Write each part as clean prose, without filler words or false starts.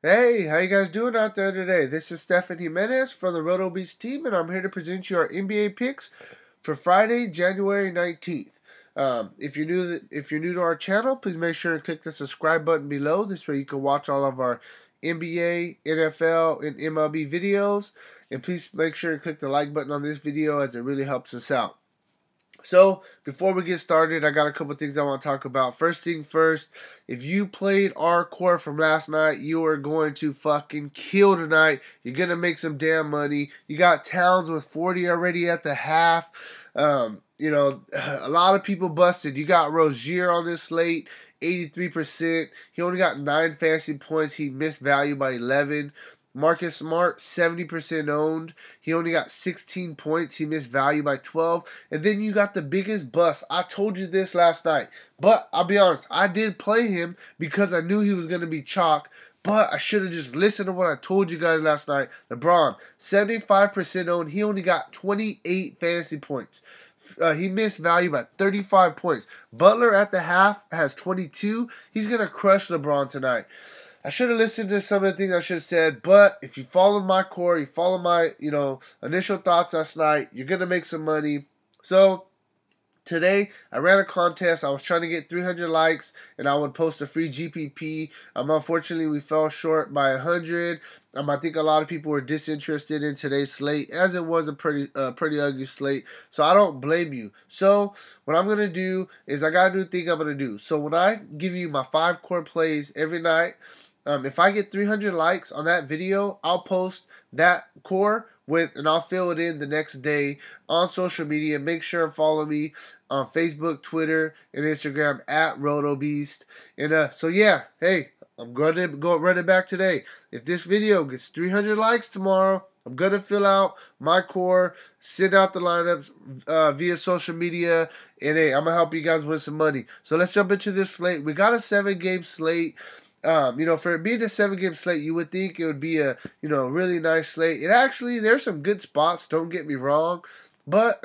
Hey, how you guys doing out there today? This is Stefan Jimenez from the Roto Beast team, and I'm here to present you our NBA picks for Friday, January 19th. If you're new to our channel, please make sure to click the subscribe button below. This way you can watch all of our NBA, NFL, and MLB videos. And please make sure to click the like button on this video as it really helps us out. So, before we get started, I got a couple things I want to talk about. First thing first, if you played our core from last night, you are going to fucking kill tonight. You're going to make some damn money. You got Towns with 40 already at the half. A lot of people busted. You got Rozier on this slate, 83%. He only got 9 fantasy points. He missed value by 11. Marcus Smart, 70% owned. He only got 16 points. He missed value by 12. And then you got the biggest bust. I told you this last night. But I'll be honest, I did play him because I knew he was going to be chalk. But I should have just listened to what I told you guys last night. LeBron, 75% owned. He only got 28 fantasy points. He missed value by 35 points. Butler at the half has 22. He's going to crush LeBron tonight. I should have listened to some of the things I should have said, but if you follow my core, you follow my, initial thoughts last night, you're going to make some money. So, today, I ran a contest. I was trying to get 300 likes, and I would post a free GPP. Unfortunately, we fell short by 100. I think a lot of people were disinterested in today's slate, as it was a pretty ugly slate. So I don't blame you. So what I'm going to do is I got a new thing I'm going to do. So when I give you my 5 core plays every night, if I get 300 likes on that video, I'll post that core and I'll fill it in the next day on social media. Make sure to follow me on Facebook, Twitter, and Instagram at RotoBeast. And so yeah, hey, I'm going to go run it back today. If this video gets 300 likes tomorrow, I'm going to fill out my core, send out the lineups via social media, and hey, I'm going to help you guys win some money. So let's jump into this slate. We got a 7-game slate. For it being a 7-game slate, you would think it would be a, really nice slate. It actually, there's some good spots, don't get me wrong. But,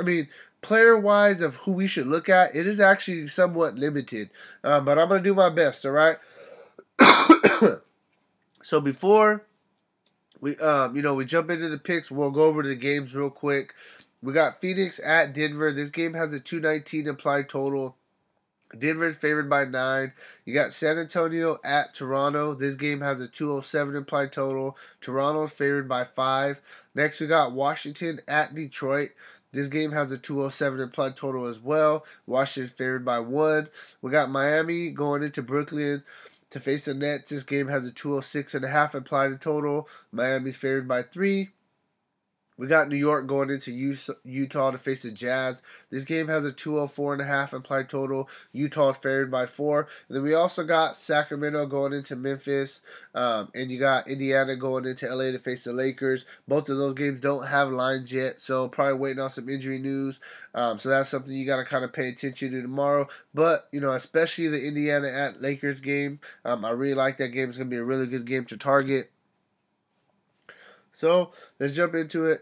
player-wise of who we should look at, it is actually somewhat limited. But I'm going to do my best, all right? So before we jump into the picks, we'll go over the games real quick. We got Phoenix at Denver. This game has a 219 implied total. Denver's favored by 9. You got San Antonio at Toronto. This game has a 207 implied total. Toronto's favored by 5. Next, we got Washington at Detroit. This game has a 207 implied total as well. Washington's favored by 1. We got Miami going into Brooklyn to face the Nets. This game has a 206.5 implied total. Miami's favored by 3. We got New York going into Utah to face the Jazz. This game has a 204.5 implied total. Utah is favored by 4. And then we also got Sacramento going into Memphis. And you got Indiana going into LA to face the Lakers. Both of those games don't have lines yet, so probably waiting on some injury news. So that's something you got to kind of pay attention to tomorrow. But, especially the Indiana at Lakers game, I really like that game. It's going to be a really good game to target. So, let's jump into it.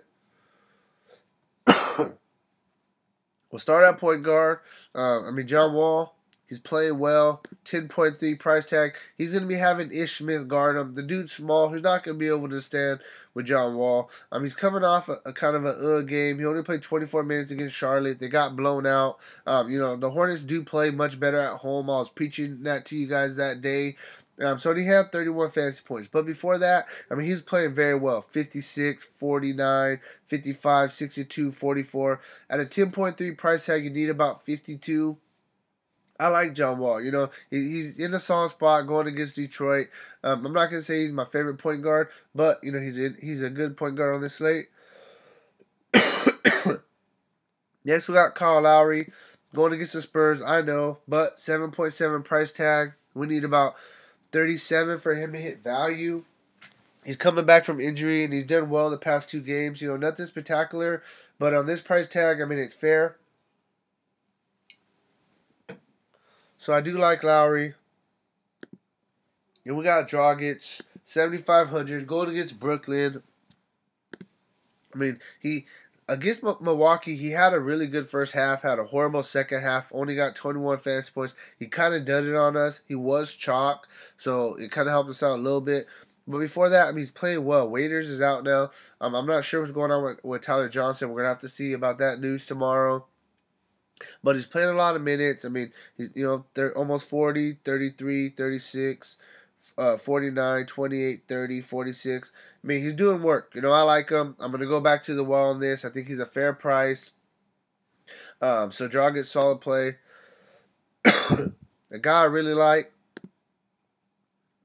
We'll start at point guard. John Wall, he's playing well. 10.3 price tag. He's going to be having Ish Smith guard him. The dude's small. He's not going to be able to stand with John Wall. He's coming off a kind of a game. He only played 24 minutes against Charlotte. They got blown out. The Hornets do play much better at home. I was preaching that to you guys that day. So he had 31 fantasy points. But before that, he was playing very well. 56, 49, 55, 62, 44. At a 10.3 price tag, you need about 52. I like John Wall. He's in a solid spot going against Detroit. I'm not going to say he's my favorite point guard, but, he's a good point guard on this slate. Next, we got Kyle Lowry going against the Spurs. I know, but 7.7 price tag. We need about 37 for him to hit value. He's coming back from injury, and he's done well the past 2 games. Nothing spectacular, but on this price tag, it's fair. So I do like Lowry. And we got Dragic, 7,500, going against Brooklyn. He against Milwaukee, he had a really good first half, had a horrible second half, only got 21 fantasy points. He kind of did it on us. He was chalk, so it kind of helped us out a little bit. But before that, I mean, he's playing well. Waiters is out now. I'm not sure what's going on with Tyler Johnson. We're going to have to see about that news tomorrow. But he's playing a lot of minutes. I mean, he's, they're almost 40, 33, 36, 49, 28, 30, 46. I mean, he's doing work. I like him. I'm going to go back to the well on this. I think he's a fair price. So draw gets solid play. The guy I really like,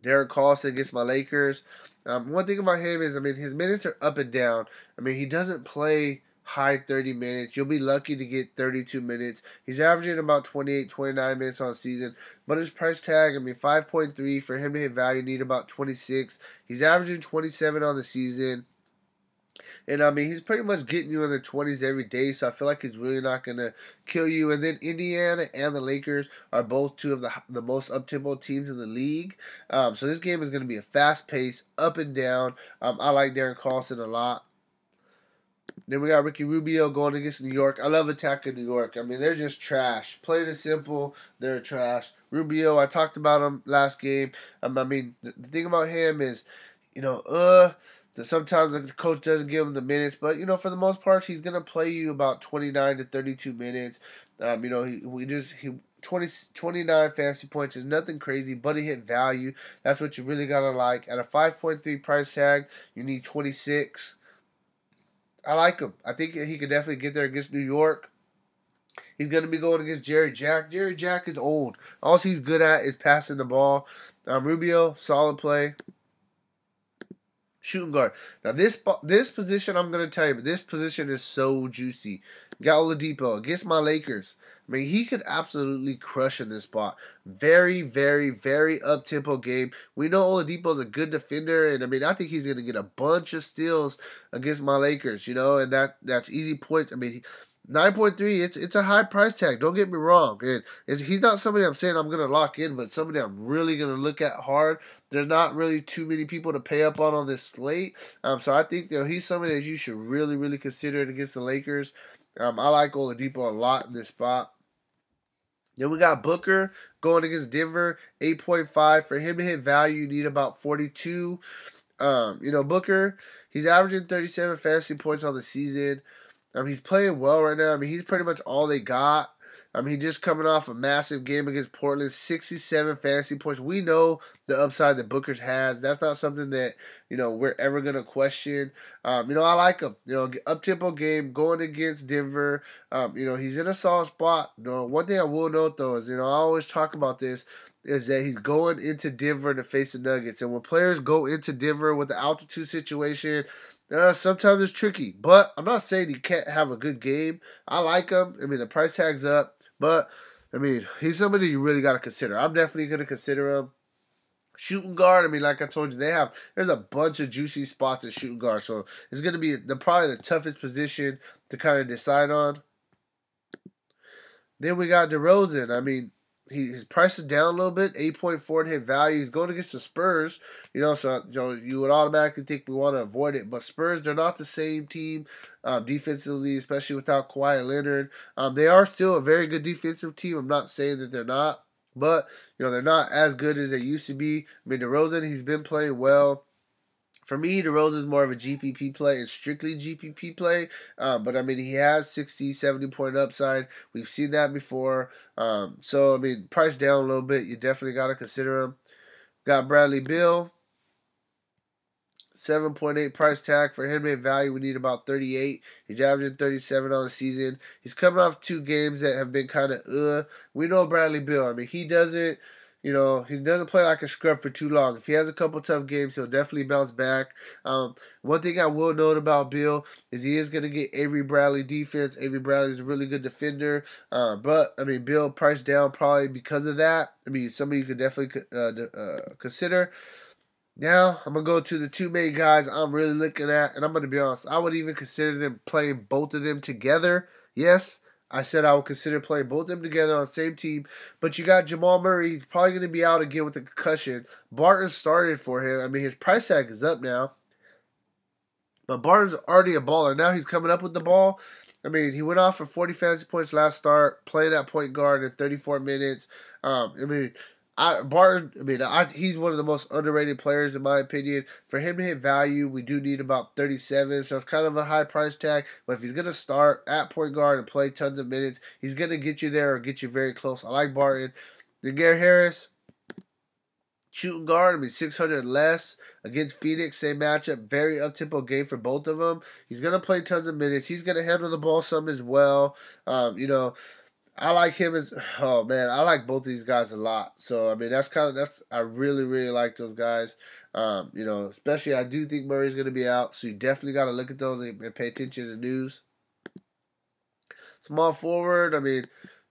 Derek Carlson against my Lakers. One thing about him is, I mean, his minutes are up and down. I mean, he doesn't play high 30 minutes. You'll be lucky to get 32 minutes. He's averaging about 28, 29 minutes on season. But his price tag, I mean, 5.3 for him to hit value, need about 26. He's averaging 27 on the season. And, I mean, he's pretty much getting you in the 20s every day, so I feel like he's really not going to kill you. And then Indiana and the Lakers are both two of the most up-tempo teams in the league. So this game is going to be a fast pace, up and down. I like Darren Carlson a lot. Then we got Ricky Rubio going against New York. I love attacking New York. I mean, they're just trash. Plain and simple, they're trash. Rubio, I talked about him last game. I mean, the thing about him is, that sometimes the coach doesn't give him the minutes, but for the most part, he's gonna play you about 29 to 32 minutes. 29 fantasy points is nothing crazy, but he hit value. That's what you really gotta like. At a 5.3 price tag, you need 26. I like him. I think he could definitely get there against New York. He's going to be going against Jerry Jack. Jerry Jack is old. All he's good at is passing the ball. Rubio, solid play. Shooting guard. Now, this position, I'm going to tell you, but this position is so juicy. Got Oladipo against my Lakers. I mean, he could absolutely crush in this spot. Very, very, very up-tempo game. We know Oladipo's a good defender, and I mean, I think he's going to get a bunch of steals against my Lakers, and that's easy points. I mean, 9.3, it's a high price tag. Don't get me wrong. He's not somebody I'm saying I'm going to lock in, but somebody I'm really going to look at hard. There's not really too many people to pay up on this slate. So I think he's somebody that you should really, really consider against the Lakers. I like Oladipo a lot in this spot. Then we got Booker going against Denver, 8.5. For him to hit value, you need about 42. Booker, he's averaging 37 fantasy points on the season. He's playing well right now. I mean, he's pretty much all they got. He's just coming off a massive game against Portland, 67 fantasy points. We know the upside that Booker has. That's not something that, we're ever going to question. I like him. Up-tempo game going against Denver. He's in a solid spot. One thing I will note, though, is, I always talk about this, is that he's going into Denver to face the Nuggets. And when players go into Denver with the altitude situation, sometimes it's tricky. But I'm not saying he can't have a good game. I like him. I mean, the price tag's up. But, I mean, he's somebody you really got to consider. I'm definitely going to consider him. Shooting guard, I mean, like I told you, there's a bunch of juicy spots at shooting guard. So it's going to be probably the toughest position to kind of decide on. Then we got DeRozan. I mean, his price is down a little bit, 8.4 to hit value. He's going against the Spurs, so you would automatically think we want to avoid it. But Spurs, they're not the same team defensively, especially without Kawhi Leonard. They are still a very good defensive team. I'm not saying that they're not, but they're not as good as they used to be. I mean, DeRozan, he's been playing well. For me, DeRozan is more of a GPP play. It's strictly GPP play. But, I mean, he has 60, 70-point upside. We've seen that before. So, I mean, price down a little bit. You definitely got to consider him. Got Bradley Beal. 7.8 price tag. For him to hit value, we need about 38. He's averaging 37 on the season. He's coming off 2 games that have been kind of We know Bradley Beal. I mean, he doesn't play like a scrub for too long. If he has a couple tough games, he'll definitely bounce back. One thing I will note about Bill is he is going to get Avery Bradley defense. Avery Bradley is a really good defender. But, I mean, Bill priced down probably because of that. I mean, somebody you could definitely consider. Now, I'm going to go to the 2 main guys I'm really looking at. And I'm going to be honest, I would even consider them playing both of them together. Yes, I said I would consider playing both of them together on the same team. But you got Jamal Murray. He's probably going to be out again with a concussion. Barton started for him. I mean, his price tag is up now. But Barton's already a baller. Now he's coming up with the ball. I mean, he went off for 40 fantasy points last start, playing at point guard in 34 minutes. I mean, Barton, he's one of the most underrated players in my opinion. For him to hit value, we do need about 37, so it's kind of a high price tag. But if he's gonna start at point guard and play tons of minutes, he's gonna get you there or get you very close. I like Barton. Then Gary Harris, shooting guard, 600 less against Phoenix, same matchup, very up-tempo game for both of them. He's going to play tons of minutes. He's going to handle the ball some as well. I like him as, oh man, I like both of these guys a lot. So, I really, really like those guys. Especially I do think Murray's going to be out, so you definitely got to look at those and pay attention to the news. Small forward,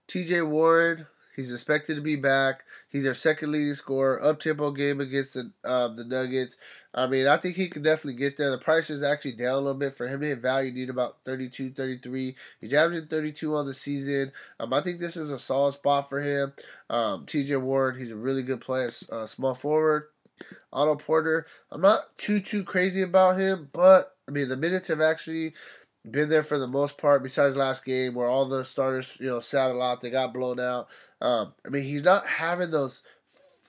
TJ Warren, he's expected to be back. He's their second leading scorer. Up-tempo game against the Nuggets. I think he can definitely get there. The price is actually down a little bit. For him to hit value, you need about 32, 33. He's averaging 32 on the season. I think this is a solid spot for him. TJ Warren, he's a really good player, small forward. Otto Porter, I'm not too crazy about him, but, the minutes have actually been there for the most part, besides last game where all the starters, sat a lot. They got blown out. He's not having those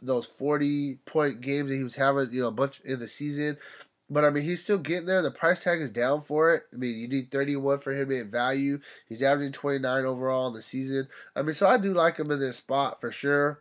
40-point games that he was having, a bunch in the season. But, he's still getting there. The price tag is down for it. You need 31 for him to get value. He's averaging 29 overall in the season. So I do like him in this spot for sure.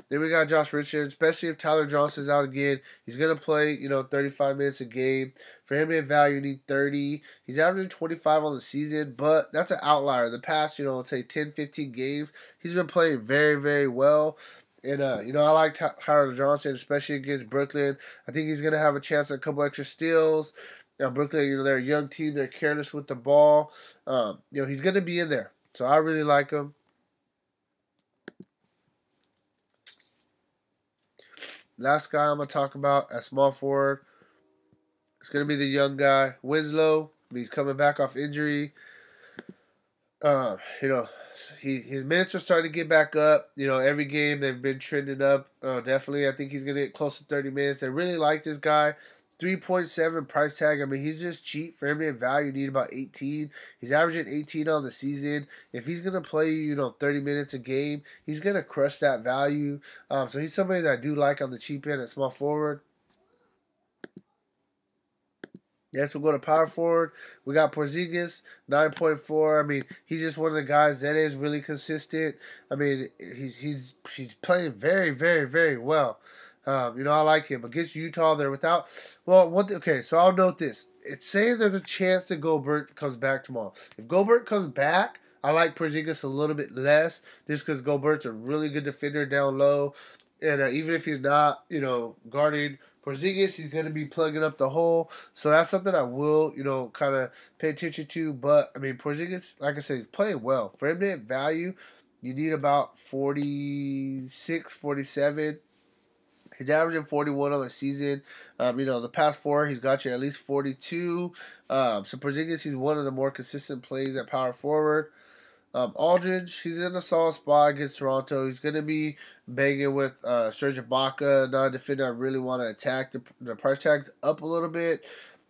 Then we got Josh Richardson, especially if Tyler Johnson's out again. He's going to play, 35 minutes a game. For him to get value, you need 30. He's averaging 25 on the season, but that's an outlier. The past, let's say 10, 15 games, he's been playing very, very well. And, I like Tyler Johnson, especially against Brooklyn. I think he's going to have a chance at a couple extra steals. Brooklyn, they're a young team. They're careless with the ball. He's going to be in there. So I really like him. Last guy I'm going to talk about at small forward, it's going to be the young guy, Winslow. He's coming back off injury. His minutes are starting to get back up. Every game they've been trending up. Definitely, I think he's going to get close to 30 minutes. They really like this guy. 3.7 price tag. He's just cheap. For him to get value, you need about 18. He's averaging 18 on the season. If he's going to play, 30 minutes a game, he's going to crush that value. So he's somebody that I do like on the cheap end at small forward. Next, we'll go to power forward. We got Porzingis, 9.4. He's just one of the guys that is really consistent. He's playing very, very, very well. I like him. Against Utah, they're without... so I'll note this. It's saying there's a chance that Gobert comes back tomorrow. If Gobert comes back, I like Porzingis a little bit less, just because Gobert's a really good defender down low. And even if he's not, guarding Porzingis, he's going to be plugging up the hole. So that's something I will, kind of pay attention to. But, Porzingis, like I said, he's playing well. For him to hit value, you need about 46, 47. He's averaging 41 on the season. The past four, he's got you at least 42. So Porzingis, he's one of the more consistent plays at power forward. Aldridge, he's in a solid spot against Toronto. He's going to be banging with Serge Ibaka, not a defender I really want to attack. The price tag's up a little bit.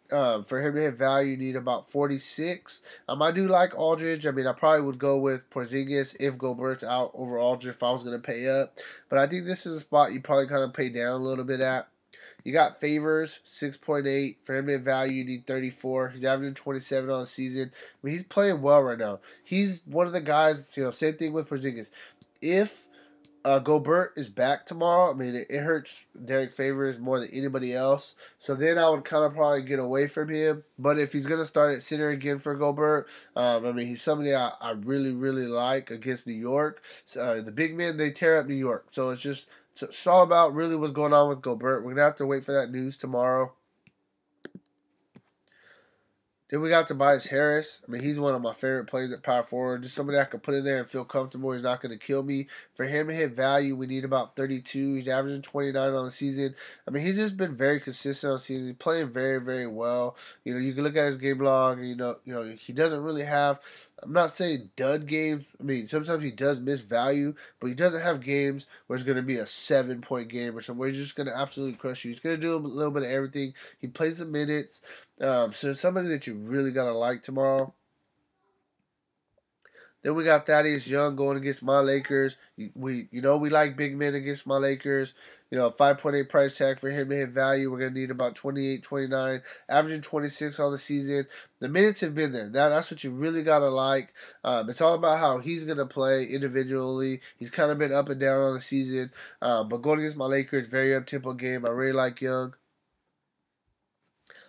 For him to hit value, you need about 46. I do like Aldridge. I probably would go with Porzingis if Gobert's out over Aldridge if I was going to pay up. But I think this is a spot you probably kind of pay down a little bit at. You got Favors, 6.8. For him to hit value, you need 34. He's averaging 27 on the season. He's playing well right now. He's one of the guys, same thing with Porzingis. If Gobert is back tomorrow, it hurts Derek Favors more than anybody else. So then I would kind of probably get away from him. But if he's going to start at center again for Gobert, he's somebody I really, really like against New York. So, the big men, they tear up New York. So it's all about really what's going on with Gobert. We're going to have to wait for that news tomorrow. Then we got Tobias Harris. He's one of my favorite plays at power forward. Just somebody I can put in there and feel comfortable. He's not going to kill me. For him to hit value, we need about 32. He's averaging 29 on the season. He's just been very consistent on the season. He's playing very, very well. You can look at his game log. And, he doesn't really have. I'm not saying dud games. Sometimes he does miss value, but he doesn't have games where it's going to be a 7-point game or something where he's just going to absolutely crush you. He's going to do a little bit of everything. He plays the minutes. So it's somebody that you really got to like tomorrow. Then we got Thaddeus Young going against my Lakers. We like big men against my Lakers. 5.8 price tag for him to hit value. We're going to need about 28, 29, averaging 26 on the season. The minutes have been there. That's what you really got to like. It's all about how he's going to play individually. He's kind of been up and down on the season. But going against my Lakers, very up-tempo game. I really like Young.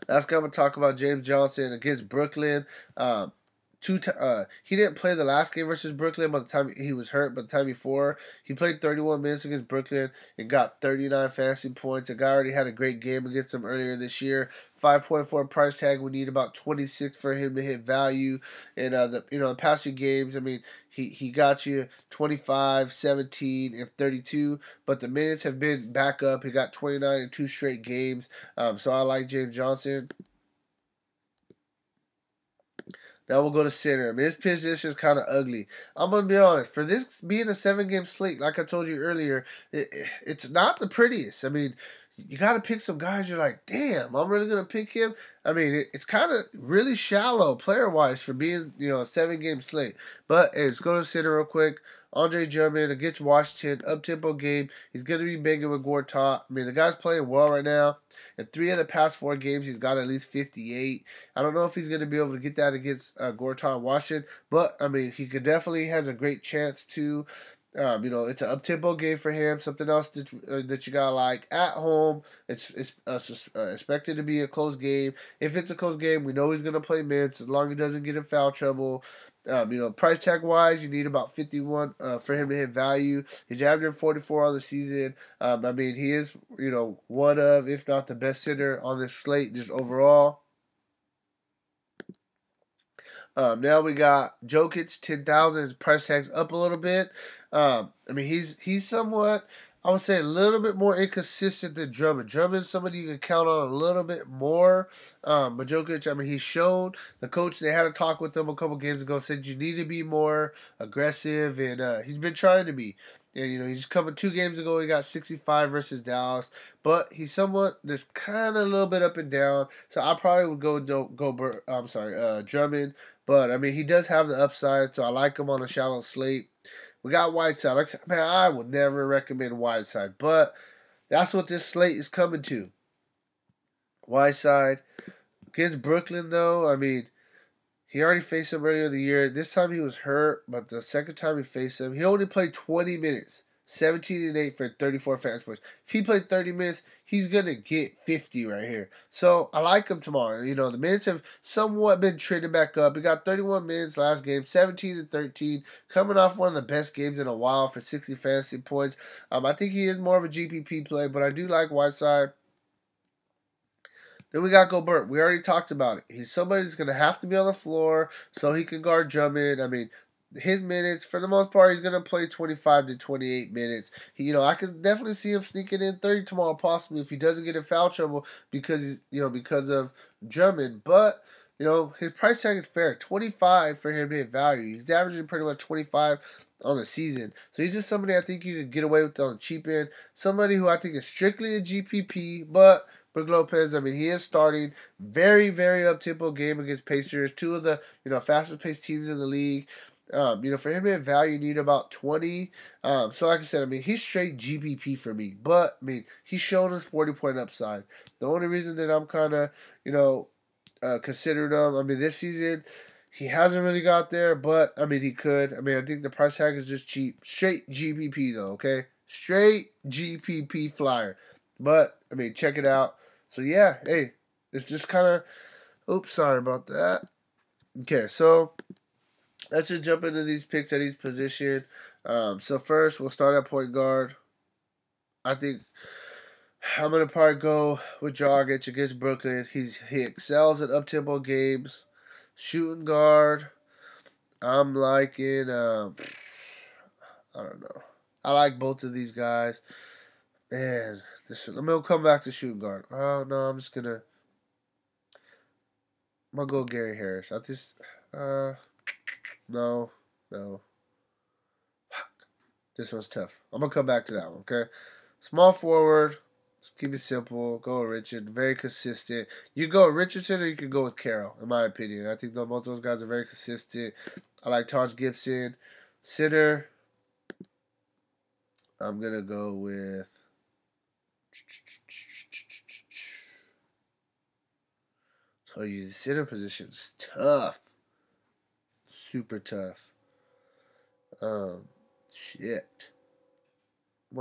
Last guy I'm going to talk about, James Johnson against Brooklyn. He didn't play the last game versus Brooklyn by the time he was hurt, but the time before, he played 31 minutes against Brooklyn and got 39 fantasy points. The guy already had a great game against them earlier this year. 5.4 price tag. We need about 26 for him to hit value. And the past few games, I mean, he got you 25, 17, and 32, but the minutes have been back up. He got 29 in 2 straight games. So I like James Johnson. Now we'll go to center. I mean, this position is kind of ugly. I'm going to be honest. For this being a 7-game slate, like I told you earlier, it's not the prettiest. I mean, you got to pick some guys you're like, damn, I'm really going to pick him. I mean, it's kind of really shallow player-wise for being, a 7-game slate. But hey, let's go to center real quick. Andre Drummond against Washington, up-tempo game. He's going to be banging with Gortat. I mean, the guy's playing well right now. In 3 of the past 4 games, he's got at least 58. I don't know if he's going to be able to get that against Gortat and Washington, but, I mean, he could definitely has a great chance to. It's an up-tempo game for him. Something else that you got to like. At home, it's expected to be a close game. If it's a close game, we know he's going to play minutes as long as he doesn't get in foul trouble. Price tag wise, you need about 51 for him to hit value. He's averaging 44 on the season. I mean, he is, one of, if not the best center on this slate just overall. Now we got Jokic, 10,000. His price tag's up a little bit. I mean, he's somewhat, I would say, a little bit more inconsistent than Drummond. Drummond's somebody you can count on a little bit more. But Jokic, I mean, he's shown. The coach, they had a talk with him a couple games ago, said you need to be more aggressive, and he's been trying to be. And, he's coming 2 games ago, he got 65 versus Dallas. But he's somewhat, just kind of a little bit up and down. So I probably would go with Drummond. But, I mean, he does have the upside, so I like him on a shallow slate. We got Whiteside. Like I said, man, I would never recommend Whiteside, but that's what this slate is coming to. Whiteside against Brooklyn, though, I mean, he already faced him earlier in the year. This time he was hurt, but the second time he faced him, he only played 20 minutes. 17 and 8 for 34 fantasy points. If he played 30 minutes, he's going to get 50 right here. So I like him tomorrow. The minutes have somewhat been trending back up. He got 31 minutes last game, 17 and 13, coming off one of the best games in a while for 60 fantasy points. I think he is more of a GPP play, but I do like Whiteside. Then we got Gobert. We already talked about it. He's somebody that's going to have to be on the floor so he can guard Drummond. I mean, his minutes, for the most part, he's going to play 25 to 28 minutes. I can definitely see him sneaking in 30 tomorrow, possibly, if he doesn't get in foul trouble because of Drummond. But, his price tag is fair. 25 for him to hit value. He's averaging pretty much 25 on the season. So he's just somebody I think you could get away with on the cheap end. Somebody who I think is strictly a GPP, but Brook Lopez, I mean, he is starting very, very up-tempo game against Pacers, 2 of the, fastest-paced teams in the league. For him to have value, you need about 20. So like I said, I mean, he's straight GPP for me. But, I mean, he's shown his 40-point upside. The only reason that I'm kind of, considering him, I mean, this season, he hasn't really got there, but, I mean, he could. I mean, I think the price tag is just cheap. Straight GPP, though, okay? Straight GPP flyer. But, I mean, check it out. So, yeah, hey, it's just kind of, oops, sorry about that. Okay, so let's just jump into these picks at each position. So first, we'll start at point guard. I think I'm going to probably go with Dragic against Brooklyn. He excels at up-tempo games. Shooting guard, I'm liking, I don't know. I like both of these guys. Man, I'm going to come back to shooting guard. Oh, no, I'm going to go Gary Harris. No. Fuck. This one's tough. I'm going to come back to that one, okay? Small forward. Just keep it simple. Go with Richard. Very consistent. You go with Richardson or you can go with Carroll, in my opinion. I think both those guys are very consistent. I like Taj Gibson. Center, I'm going to go with... tell you, the center position is tough. Super tough. Shit. I'm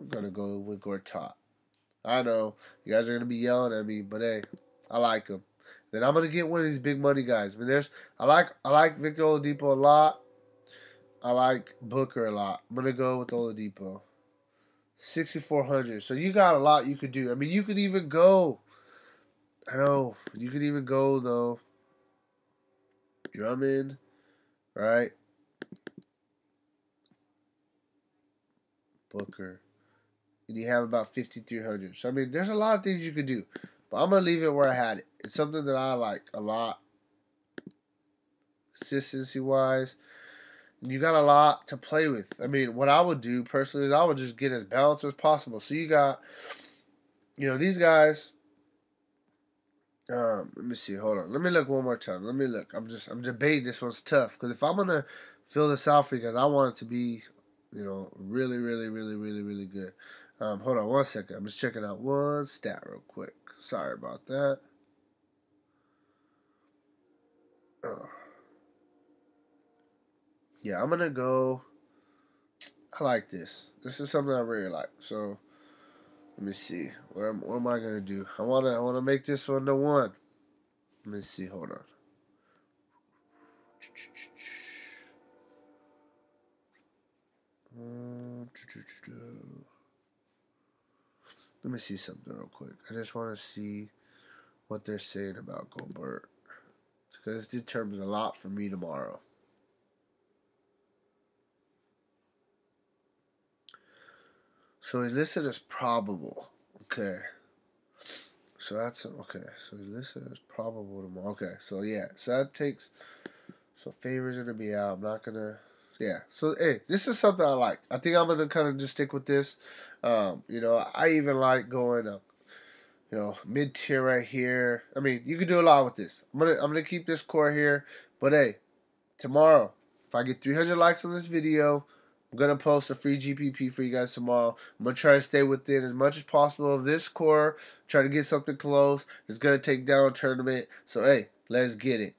gonna go with Gortat. I know you guys are gonna be yelling at me, but hey, I like him. Then I'm gonna get one of these big money guys. I mean, I like Victor Oladipo a lot. I like Booker a lot. I'm gonna go with Oladipo. 6,400. So you got a lot you could do. I mean, you could even go. I know you could even go though. Drummond, right? Booker. And you have about 5,300. So, I mean, there's a lot of things you could do. But I'm going to leave it where I had it. It's something that I like a lot. Consistency-wise. And you got a lot to play with. I mean, what I would do, personally, is I would just get as balanced as possible. So, you got, these guys. Let me see. Hold on. Let me look one more time. Let me look. I'm debating. This one's tough. Because if I'm going to fill this out for you guys, I want it to be, really, really, really, really, really good. Hold on 1 second. I'm just checking out one stat real quick. Sorry about that. Yeah, I'm gonna go. I like this. This is something I really like. So let me see. What am I gonna do? I wanna make this one the one. Let me see. Hold on. Let me see something real quick. I just want to see what they're saying about Gobert. Because this determines a lot for me tomorrow. So he's listed as probable. Okay. So that's okay. So he's listed as probable tomorrow. Okay. So yeah. So that takes. So Favors gonna be out. I'm not gonna. Yeah. So hey, this is something I like. I think I'm gonna kind of just stick with this. I even like going up. Mid tier right here. I mean, you can do a lot with this. I'm gonna keep this core here. But hey, tomorrow, if I get 300 likes on this video, I'm going to post a free GPP for you guys tomorrow. I'm going to try to stay within as much as possible of this core. Try to get something close. It's going to take down a tournament. So, hey, let's get it.